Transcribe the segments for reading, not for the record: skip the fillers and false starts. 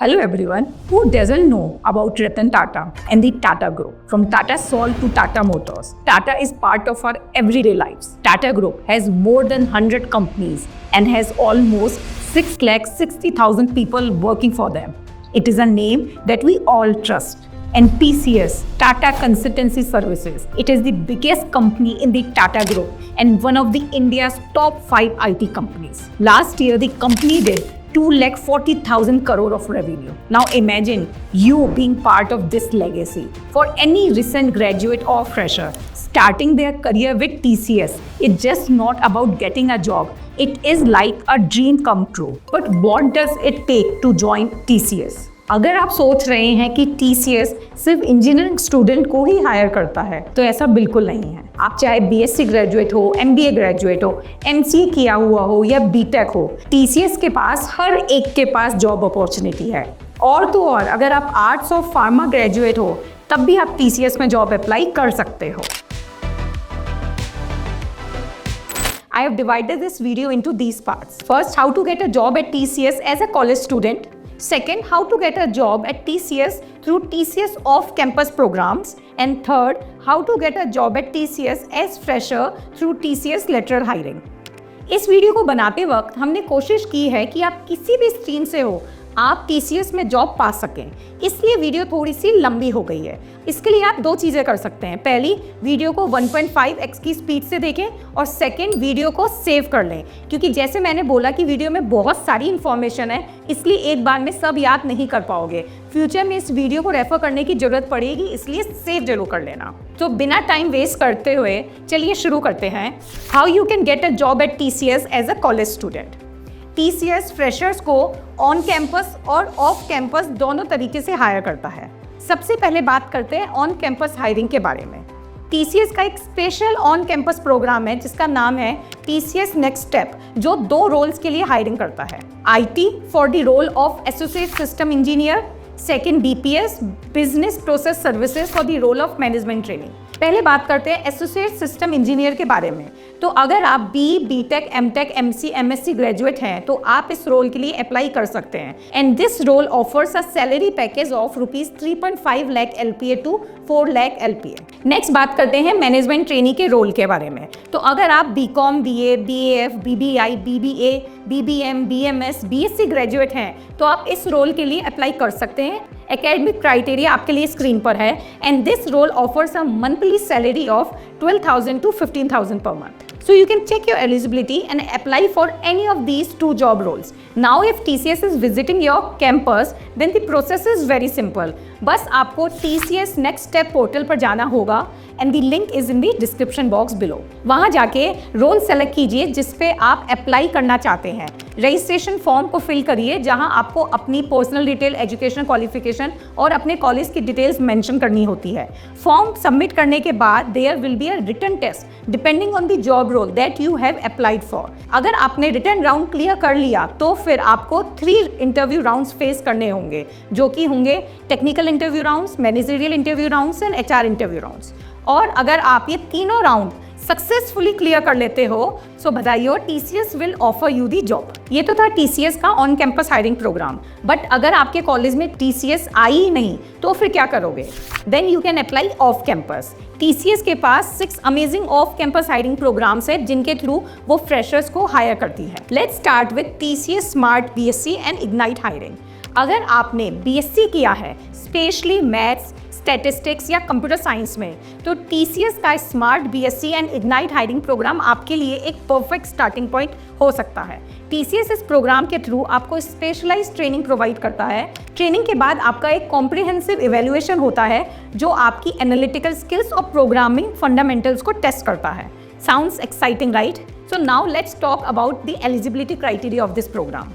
Hello everyone, who doesn't know about Ratan Tata and the Tata Group? From Tata Salt to Tata Motors, Tata is part of our everyday lives. Tata Group has more than 100 companies and has almost 6,60,000 people working for them. It is a name that we all trust. And TCS, Tata Consultancy Services, it is the biggest company in the Tata Group and one of the India's top 5 IT companies. Last year, the company did 2,40,000 crore of revenue. Now imagine you being part of this legacy. For any recent graduate or fresher starting their career with TCS, it's just not about getting a job. It is like a dream come true. But what does it take to join TCS? अगर आप सोच रहे हैं कि TCS सिर्फ engineering student को ही higher करता है तो ऐसा बिल्कुल नहीं है। आप चाहे BSc ग्रेजुएट हो, MBA ग्रेजुएट हो, MCA किया हुआ हो या BTech हो, TCS के पास हर एक के पास जॉब अपॉर्चुनिटी है। और तो और अगर आप आर्ट्स और फार्मा ग्रेजुएट हो तब भी आप TCS में जॉब अप्लाई कर सकते हो। I have divided this video into these parts. First, how to get a job at TCS as a college student. Second, how to get a job at TCS through TCS off-campus programs. And third, how to get a job at TCS as fresher through TCS lateral hiring. इस video को बनाते वक्त हमने कोशिश की है कि आप किसी भी स्ट्रीम से हो, आप TCS में जॉब पा सकें। इसलिए वीडियो थोड़ी सी लंबी हो गई है। इसके लिए आप दो चीज़ें कर सकते हैं। पहली, वीडियो को 1.5x की स्पीड से देखें और सेकंड, वीडियो को सेव कर लें, क्योंकि जैसे मैंने बोला कि वीडियो में बहुत सारी इन्फॉर्मेशन है, इसलिए एक बार में सब याद नहीं कर पाओगे। फ्यूचर में इस वीडियो को रेफर करने की जरूरत पड़ेगी, इसलिए सेव जरूर कर लेना। तो बिना टाइम वेस्ट करते हुए चलिए शुरू करते हैं। How you can get a job at TCS as a college student. TCS freshers को ऑन कैंपस और ऑफ कैंपस दोनों तरीके से हायर करता है। सबसे पहले बात करते हैं ऑन कैंपस हायरिंग के बारे में। TCS का एक स्पेशल ऑन कैंपस प्रोग्राम है जिसका नाम है TCS नेक्स्ट स्टेप, जो 2 रोल्स के लिए हायरिंग करता है। IT for the role of associate system engineer, second BPS business process services for the role of management training. पहले बात करते हैं एसोसिएट सिस्टम इंजीनियर के बारे में। तो अगर आप BTech, MTech, MC, MSc graduate हैं तो आप इस रोल के लिए अप्लाई कर सकते हैं। And this role offers a salary package of ₹3.5 lakh LPA to 4 lakh LPA। Next बात करते हैं मैनेजमेंट ट्रेनी के रोल के बारे में। तो अगर आप BCom, BA, BAF, BBI, BBA, BBM, BMS, BSc graduate हैं तो आप इस रोल के लिए अप्लाई कर सकते हैं। एकेडमिक क्राइटेरिया आपके लिए स्क्रीन पर है and this role offers a monthly salary of 12,000 to 15,000 per month. So you can check your eligibility and apply for any of these 2 job roles. Now if TCS is visiting your campus, then the process is very simple. बस आपको TCS next step portal पर जाना होगा and the link is in the description box below. वहाँ जाके role select कीजिए जिस पे आप अप्लाई करना चाहते हैं। रजिस्ट्रेशन फॉर्म को फिल करिए जहाँ आपको अपनी पर्सनल डिटेल, एजुकेशन क्वालिफिकेशन और अपने कॉलेज की डिटेल्स मेंशन करनी होती है। फॉर्म सबमिट करने के बाद there will be a written test depending on the job role that you have applied for. अगर आपने रिटन राउंड क्लियर कर लिया तो फिर आपको 3 इंटरव्यू राउंड्स फेस करने होंगे, जो कि होंगे technical interview rounds, managerial interview rounds and HR interview rounds. और अगर आप ये तीनों राउंड सक्सेसफुली क्लियर कर लेते हो सो बधाई हो, TCS will offer you the job. ये तो था TCS का on campus hiring program. But अगर आपके कॉलेज में TCS आई ही नहीं तो फिर क्या करोगे? Then you can apply off campus. TCS के पास 6 amazing off campus hiring programs है जिनके थ्रू वो फ्रेशर्स को हायर करती है। Let's start with TCS smart BSc and ignite hiring. अगर आपने BSc किया है स्पेशली मैथ्स, स्टैटिस्टिक्स या कंप्यूटर साइंस में, तो TCS का smart BSc and ignite hiring program आपके लिए एक परफेक्ट स्टार्टिंग पॉइंट हो सकता है। TCS इस प्रोग्राम के थ्रू आपको स्पेशलाइज्ड ट्रेनिंग प्रोवाइड करता है। ट्रेनिंग के बाद आपका एक कॉम्प्रिहेंसिव इवैल्यूएशन होता है जो आपकी एनालिटिकल स्किल्स और प्रोग्रामिंग फंडामेंटल्स को टेस्ट करता है। Sounds exciting, right? So now let's talk about the eligibility criteria of this program,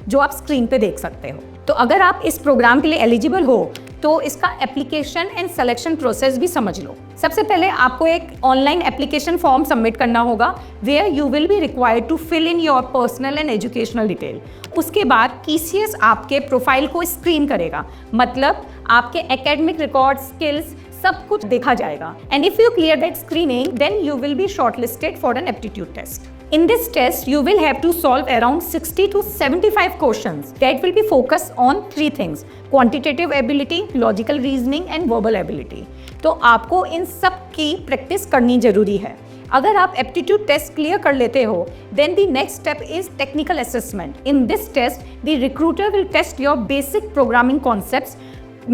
जो आप स्क्रीन पे देख सकते हो। तो अगर आप इस प्रोग्राम के लिए एलिजिबल हो तो इसका एप्लीकेशन एंड सिलेक्शन प्रोसेस भी समझ लो। सबसे पहले आपको एक ऑनलाइन एप्लीकेशन फॉर्म सबमिट करना होगा where you will be required to fill in your personal and educational detail. उसके बाद TCS आपके प्रोफाइल को स्क्रीन करेगा, मतलब आपके एकेडमिक रिकॉर्ड, स्किल्स सब कुछ देखा जाएगा। And if you clear that screening then you will be shortlisted for an aptitude test. In this test, you will have to solve around 60 to 75 questions that will be focused on three things: quantitative ability, logical reasoning and verbal ability. तो आपको इन सब की practice करनी जरूरी है। अगर आप aptitude test clear कर लेते हो, then the next step is technical assessment. In this test, the recruiter will test your basic programming concepts,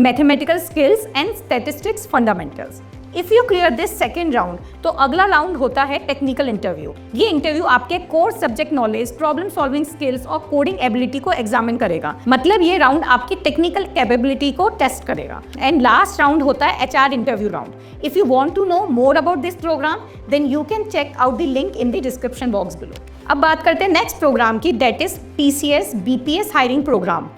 mathematical skills and statistics fundamentals. If you clear this second round, तो अगला round होता है technical interview. ये interview आपके core subject knowledge, problem solving skills और coding ability को examine करेगा। मतलब ये राउंड आपकी टेक्निकल कैपेबिलिटी को टेस्ट करेगा। एंड लास्ट राउंड होता है HR interview round. If you want to know more about this program, then you can check out the link in the description box below. अब बात करते हैं next program की, that is TCS BPS hiring program.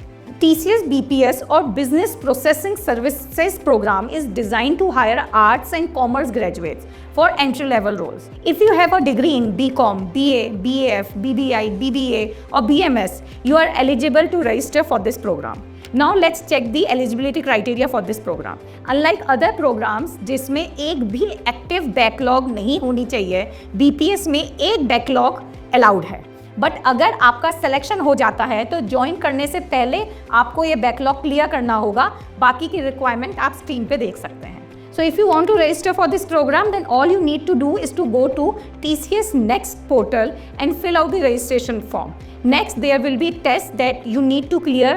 TCS BPS or Business Processing Services program is designed to hire arts and commerce graduates for entry-level roles. If you have a degree in BCom, BA, BAF, BBI, BBA or BMS, you are eligible to register for this program. Now let's check the eligibility criteria for this program. Unlike other programs जिसमें एक भी active backlog नहीं होनी चाहिए, BPS में एक backlog allowed है। But अगर आपका सिलेक्शन हो जाता है तो ज्वाइन करने से पहले आपको ये बैकलॉग क्लियर करना होगा। बाकी की रिक्वायरमेंट आप स्क्रीन पे देख सकते हैं। So if you want to register for this program, then all you need to do is to go to TCS Next portal and fill out the registration form. Next, there will be tests that you need to clear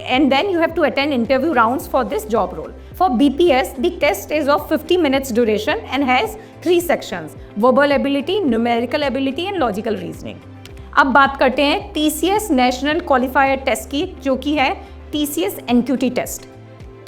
and then you have to attend interview rounds for this job role. For BPS, the test is of 50 minutes duration and has 3 sections: verbal ability, numerical ability and logical reasoning. अब बात करते हैं TCS national qualifier test की, जो कि है TCS NQT test.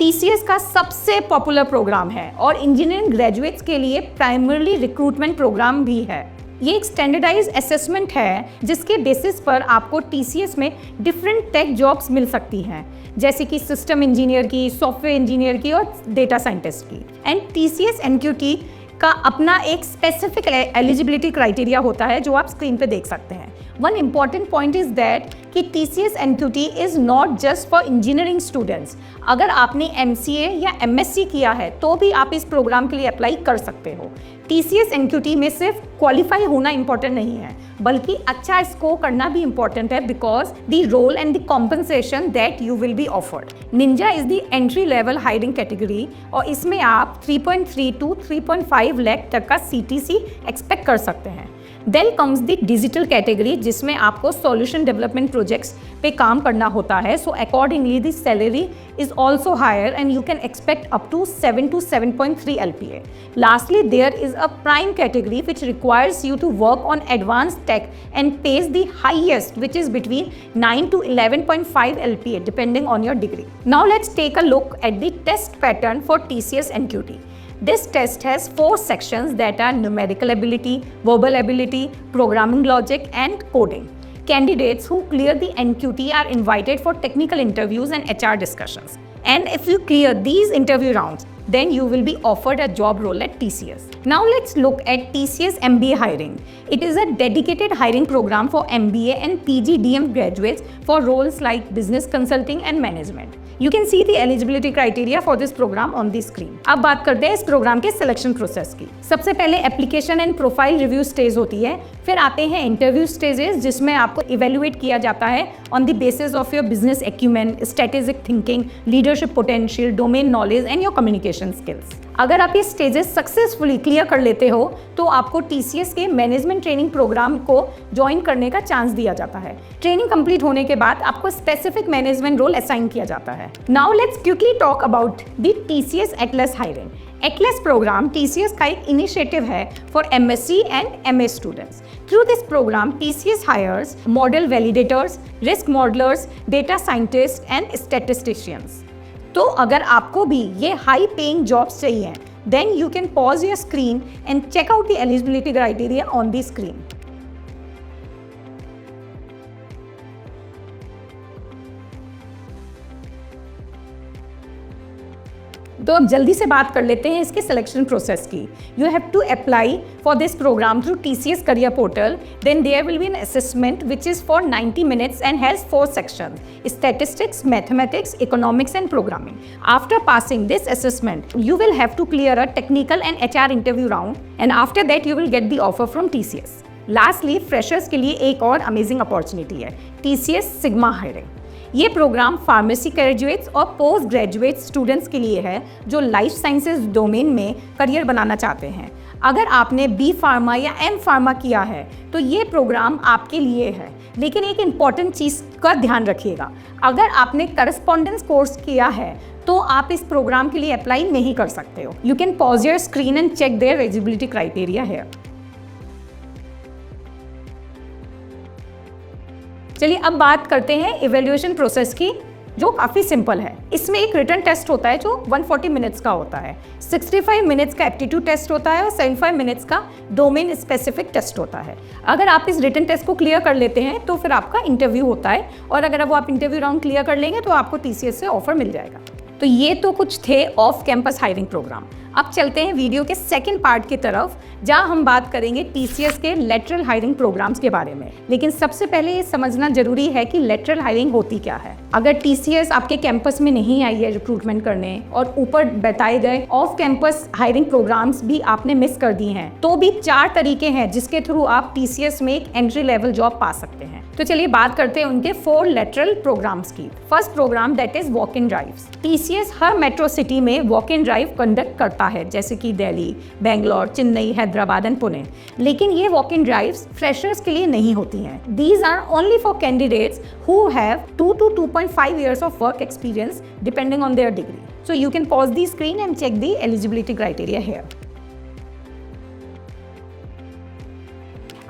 TCS का सबसे पॉपुलर प्रोग्राम है और इंजीनियरिंग ग्रेजुएट्स के लिए प्राइमरली रिक्रूटमेंट प्रोग्राम भी है। ये एक स्टैंडर्डाइज असेसमेंट है जिसके बेसिस पर आपको TCS में डिफरेंट टेक जॉब्स मिल सकती हैं, जैसे कि सिस्टम इंजीनियर की, सॉफ्टवेयर इंजीनियर की और डेटा साइंटिस्ट की। एंड TCS NQT का अपना एक स्पेसिफिक एलिजिबिलिटी क्राइटेरिया होता है जो आप स्क्रीन पे देख सकते हैं। One important point is that कि TCS NQT is not just for engineering students. अगर आपने MCA या MSc किया है तो भी आप इस प्रोग्राम के लिए अप्लाई कर सकते हो। TCS NQT में सिर्फ क्वालिफाई होना इंपॉर्टेंट नहीं है, बल्कि अच्छा स्कोर करना भी इंपॉर्टेंट है, because the role and the compensation that you will be offered. Ninja is the entry level hiring category और इसमें आप 3.3 to 3.5 लाख तक का CTC एक्सपेक्ट कर सकते हैं। Then comes the digital category, जिसमें आपको सॉल्यूशन डेवलपमेंट प्रोजेक्ट्स पे काम करना होता है। So accordingly the salary is also higher and you can expect up to 7 to 7.3 LPA. Lastly, there is a prime category which requires you to work on advanced tech and pays the highest, which is between 9 to 11.5 LPA depending on your degree. Now let's take a look at the test pattern for TCS NQT. This test has 4 sections that are numerical ability, verbal ability, programming logic and coding. Candidates who clear the NQT are invited for technical interviews and HR discussions. And if you clear these interview rounds, then you will be offered a job role at TCS. Now let's look at TCS MBA hiring. It is a dedicated hiring program for MBA and PGDM graduates for roles like business consulting and management. You can see the eligibility criteria for this program on the screen. अब बात करते हैं इस program के selection process की। सबसे पहले application and profile review stage होती है, फिर आते हैं इंटरव्यू स्टेजेस जिसमें आपको इवेल्युएट किया जाता है on the basis of your business acumen, strategic thinking, leadership potential, domain knowledge and your communication skills. अगर आप ये स्टेजेस सक्सेसफुली क्लियर कर लेते हो तो आपको TCS के मैनेजमेंट ट्रेनिंग प्रोग्राम को ज्वाइन करने का चांस दिया जाता है। ट्रेनिंग कंप्लीट होने के बाद आपको स्पेसिफिक मैनेजमेंट रोल असाइन किया जाता है। Now let's quickly talk about the TCS Atlas hiring. Atlas program TCS का एक इनिशिएटिव है for MSc and MA students. Through this program TCS hires model validators, risk modellers, data scientist and statisticians. तो अगर आपको भी ये high paying jobs चाहिए, then you can pause your screen and check out the eligibility criteria on the screen. तो अब जल्दी से बात कर लेते हैं इसके सिलेक्शन प्रोसेस की। You have to apply for this program through TCS career portal, then there will be an assessment which is for 90 minutes and has 4 sections: statistics, mathematics, economics and programming. After passing this assessment, you will have to clear a technical and HR interview round, and after that you will get the offer from TCS. Lastly freshers के लिए एक और amazing opportunity है, TCS sigma hiring. ये programme pharmacy graduates और post graduate students के लिए है जो लाइफ साइंसेज डोमेन में करियर बनाना चाहते हैं। अगर आपने B फार्मा या M फार्मा किया है तो ये प्रोग्राम आपके लिए है, लेकिन एक इम्पॉर्टेंट चीज़ का ध्यान रखिएगा, अगर आपने करस्पॉन्डेंस कोर्स किया है तो आप इस प्रोग्राम के लिए अप्लाई नहीं कर सकते हो। You can pause your screen and check their eligibility criteria है। चलिए अब बात करते हैं इवैल्यूएशन प्रोसेस की, जो काफ़ी सिंपल है। इसमें एक रिटन टेस्ट होता है जो 140 मिनट्स का होता है, 65 मिनट्स का एप्टीट्यूड टेस्ट होता है और 75 मिनट्स का डोमेन स्पेसिफिक टेस्ट होता है। अगर आप इस रिटन टेस्ट को क्लियर कर लेते हैं तो फिर आपका इंटरव्यू होता है, और अगर वो आप इंटरव्यू राउंड क्लियर कर लेंगे तो आपको TCS से ऑफर मिल जाएगा। तो ये तो कुछ थे ऑफ कैंपस हायरिंग प्रोग्राम। अब चलते हैं वीडियो के सेकंड पार्ट की तरफ, जहां हम बात करेंगे TCS के लेटरल हायरिंग प्रोग्राम्स के बारे में। लेकिन सबसे पहले ये समझना जरूरी है कि लेटरल हायरिंग होती क्या है। अगर TCS आपके कैंपस में नहीं आई है रिक्रूटमेंट करने और ऊपर बताए गए ऑफ कैंपस हायरिंग प्रोग्राम्स भी आपने मिस कर दी हैं, तो भी 4 तरीके हैं जिसके थ्रू आप TCS में एक एंट्री लेवल जॉब पा सकते हैं। तो चलिए बात करते हैं उनके 4 लेटरल प्रोग्राम्स की। First program that is walk in drives. TCS हर मेट्रो सिटी में वॉक इन ड्राइव कंडक्ट करता है, जैसे कि दिल्ली, बेंगलोर, चेन्नई, हैदराबाद एंड पुणे। लेकिन ये वॉक इन ड्राइव्स फ्रेशर्स के लिए नहीं होती हैं। These are only for candidates who have 2 to 2.5 years of work experience depending on their degree. So you can pause the screen and check the eligibility criteria here.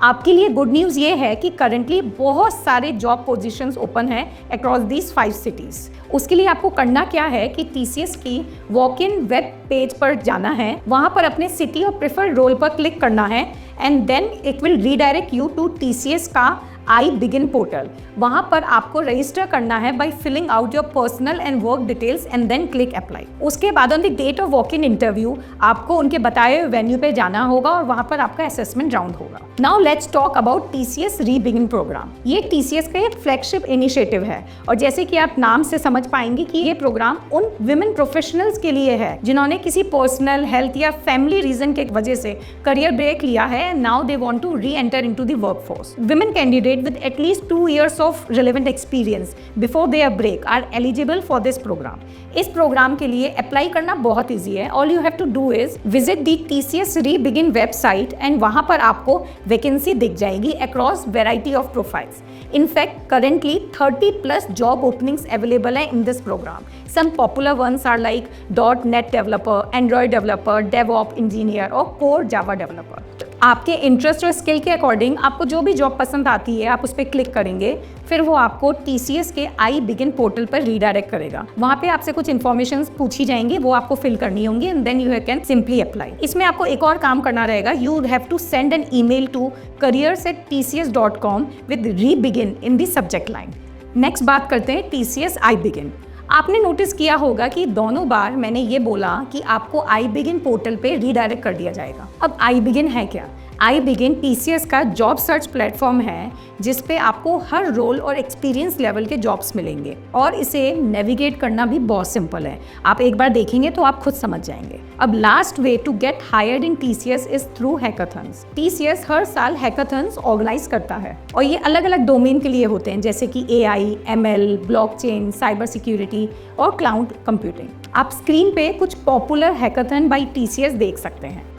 आपके लिए good news ये है कि करंटली बहुत सारे job positions open हैं across these 5 cities. उसके लिए आपको करना क्या है कि TCS की वॉक इन वेब पेज पर जाना है, वहाँ पर अपने सिटी और प्रेफर्ड रोल पर क्लिक करना है and then it will redirect you to TCS का iBegin पोर्टल। वहाँ पर आपको रजिस्टर करना है by filling out your personal and work details and then click apply. उसके बाद on the date of walk in interview आपको उनके बताए हुए वेन्यू पे जाना होगा और वहाँ पर आपका असेसमेंट राउंड होगा। Now let's talk about TCS rebegin program. ये TCS का एक फ्लैगशिप इनिशिएटिव है और जैसे कि आप नाम से समझ पाएंगे कि ये प्रोग्राम उन विमेन प्रोफेशनल्स के लिए है जिन्होंने किसी पर्सनल, हेल्थ या फैमिली रीजन के वजह से करियर ब्रेक लिया है and now they want to re enter into the workforce. Women candidate with at least 2 years of relevant experience before their break are eligible for this program. इस program के लिए apply करना बहुत easy है। All you have to do is visit the TCS rebegin website and वहाँ पर आपको vacancy दिख जाएगी across variety of profiles. In fact currently 30+ job openings available हैं in this program. Some popular ones are like .NET developer, Android developer, DevOps engineer और core Java developer. आपके interest और skill के अकॉर्डिंग आपको जो भी जॉब पसंद आती है आप उस पर क्लिक करेंगे, फिर वो आपको TCS के iBegin पोर्टल पर रीडायरेक्ट करेगा। वहाँ पे आपसे कुछ इन्फॉर्मेशन पूछी जाएंगी, वो आपको फिल करनी होंगी and then you can simply apply. इसमें आपको एक और काम करना रहेगा, you have to send an email to careers@tcs.com with rebegin in the subject line. Next बात करते हैं TCS iBegin। आपने नोटिस किया होगा कि दोनों बार मैंने ये बोला कि आपको iBegin पोर्टल पे रीडायरेक्ट कर दिया जाएगा। अब iBegin है क्या? iBegin TCS का जॉब सर्च प्लेटफॉर्म है जिस पे आपको हर रोल और एक्सपीरियंस लेवल के जॉब्स मिलेंगे और इसे नेविगेट करना भी बहुत सिंपल है। आप एक बार देखेंगे तो आप खुद समझ जाएंगे। अब last way to get hired in TCS is through hackathons. TCS हर साल हैकाथन्स ऑर्गेनाइज करता है और ये अलग अलग डोमेन के लिए होते हैं, जैसे कि AI, ML, blockchain, cyber security और क्लाउड कंप्यूटिंग। आप स्क्रीन पे कुछ पॉपुलर हैकाथन बाय TCS देख सकते हैं।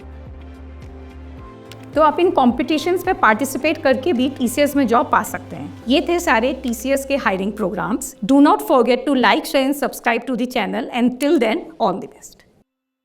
तो आप इन कॉम्पिटिशन्स पे पार्टिसिपेट करके भी TCS में जॉब पा सकते हैं। ये थे सारे TCS के hiring programs. Do not forget to like, share and subscribe to the channel and till then all the best.